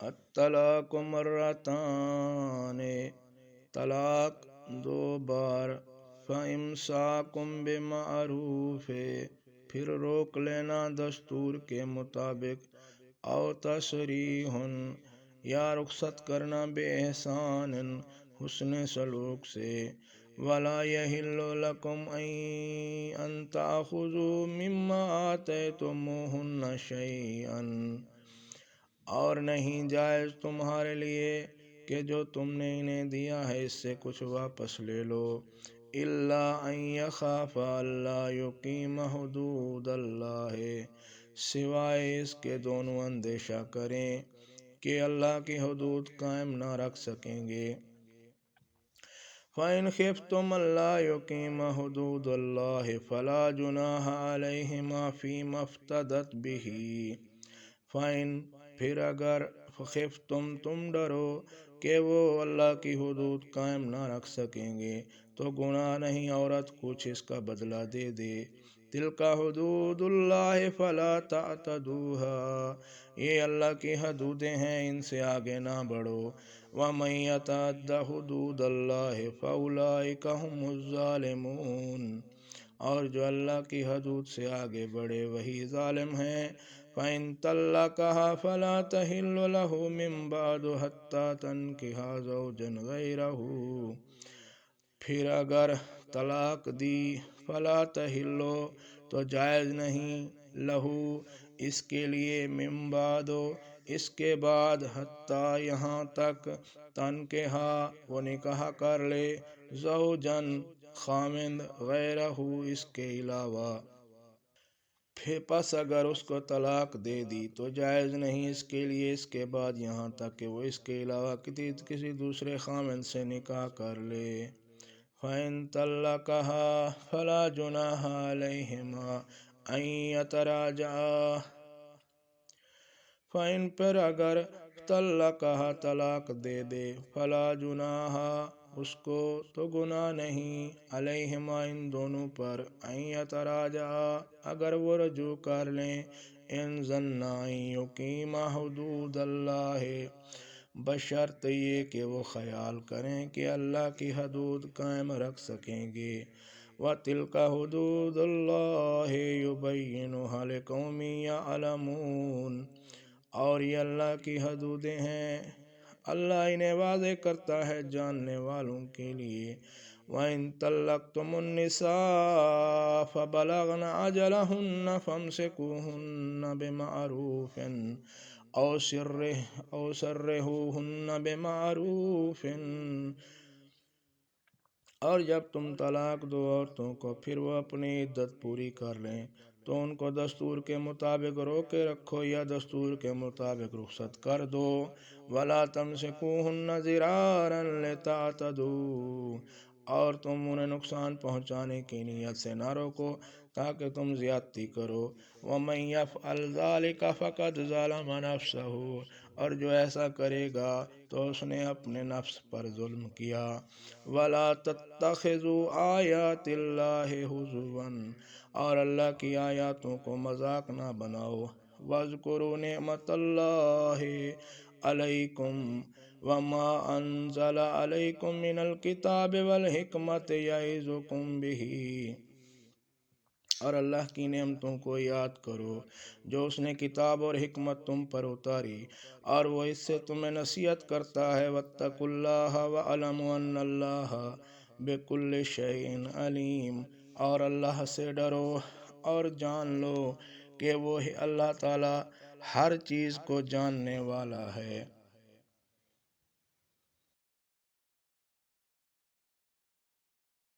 الطلاق مرتان، طلاق دو بار، فَإِمْسَاكٌ بِمَعْرُوفٍ، پھر روک لینا دستور کے مطابق، او تسریح، یا رخصت کرنا بے احسان، حسن سلوک سے، وَلَا يَحِلُّ لَكُمْ أَن تَأْخُذُوا مِمَّا آتَيْتُمُوهُنَّ شَيْئًا، اور نہیں جائز تمہارے لیے کہ جو تم نے انہیں دیا ہے اس سے کچھ واپس لے لو، إِلَّا أَن يَخَافَا أَلَّا يُقِيمَ حُدُودَ اللَّهِ، سوائے اس کے دونوں اندیشہ کریں کہ اللہ کی حدود قائم نہ رکھ سکیں گے۔ فَإِنْ خِفْتُمْ أَلَّا يُقِيمَ حُدُودَ اللَّهِ فَلَا جُنَاحَ عَلَيْهِمَا فِيمَا افْتَدَتْ بِهِ، فَإِنْ، پھر اگر، خفتم، تم ڈرو کہ وہ اللہ کی حدود قائم نہ رکھ سکیں گے تو گناہ نہیں عورت کچھ اس کا بدلہ دے دے۔ تلک حدود اللہ فلا تعتدوها، یہ اللہ کی حدودیں ہیں ان سے آگے نہ بڑھو۔ ومن یتعد حدود اللہ فاولئک هم الظالمون، اور جو اللہ کی حدود سے آگے بڑھے وہی ظالم ہیں۔ فَإِن طَلَّقَهَا فَلَا تَحِلُّ لَهُ مِن بَعْدُ حَتَّى تَنكِحَ زَوْجًا غَيْرَهُ، پھر اگر طلاق دی، فَلَا تَحِلُّ، تو جائز نہیں، لہو، اس کے لیے، من بعد، اس کے بعد، حتیٰ، یہاں تک، تنکحہ، وہ نکاح کر لے، زوجن، خاوند، غیرہ، اس کے علاوہ، پس اگر اس کو طلاق دے دی تو جائز نہیں اس کے لیے اس کے بعد یہاں تک کہ وہ اس کے علاوہ کسی دوسرے خاوند سے نکاح کر لے۔ فَإِن طَلَّقَهَا فَلَا جُنَاحَ عَلَيْهِمَا أَن يَتَرَاجَعَا، فَإِن، پھر اگر طَلَّقَهَا، طلاق دے دے، فَلَا جُنَاحَ، اس کو، تو گناہ نہیں، علیہما، ان دونوں پر، ان یتراجعا، اگر وہ رجوع کر لیں، ان ظنا ان یقیما حدود اللہ، بشرط یہ کہ وہ خیال کریں کہ اللہ کی حدود قائم رکھ سکیں گے۔ وَتِلْكَ حُدُودُ اللَّهِ يُبَيِّنُهَا لِقَوْمٍ يَعْلَمُونَ، اور یہ اللہ کی حدودیں ہیں، اللہ انہیں واضح کرتا ہے جاننے والوں کے لیے۔ وَإِن طَلَّقْتُمُ النِّسَاءَ فَبَلَغْنَ أَجَلَهُنَّ فَامْسِكُوهُنَّ بِمَعْرُوفٍ أَوْ سَرِّحُوهُنَّ بِمَعْرُوفٍ، اور جب تم طلاق دو عورتوں کو پھر وہ اپنی عدت پوری کر لیں تو ان کو دستور کے مطابق روکے رکھو یا دستور کے مطابق رخصت کر دو۔ وَلَا تَمْسِكُوهُنَّ ضِرَارًا لِتَعْتَدُوا، اور تم انہیں نقصان پہنچانے کی نیت سے نہ روکو تاکہ تم زیادتی کرو۔ وَمَن يَفْعَلْ ذَلِكَ فَقَدْ ظَلَمَ نَفْسَهُ، اور جو ایسا کرے گا تو اس نے اپنے نفس پر ظلم کیا۔ وَلَا تَتَّخِذُوا آیَاتِ اللَّهِ هُزُوًا، اور اللہ کی آیاتوں کو مذاق نہ بناؤ۔ وَاذْكُرُوا نِعْمَتَ اللَّهِ عَلَيْكُمْ وَمَا أَنزَلَ عَلَيْكُمْ مِنَ الْكِتَابِ وَالْحِکْمَةِ یَعِظُکُم بِهِ، اور اللہ کی نعمتوں کو یاد کرو جو اس نے کتاب اور حکمت تم پر اتاری اور وہ اس سے تمہیں نصیحت کرتا ہے۔ وَاتَّقُوا اللَّهَ وَاعْلَمُوا أَنَّ اللَّهَ بِكُلِّ شَيْءٍ عَلِيمٌ، اور اللہ سے ڈرو اور جان لو کہ وہ اللہ تعالی ہر چیز کو جاننے والا ہے۔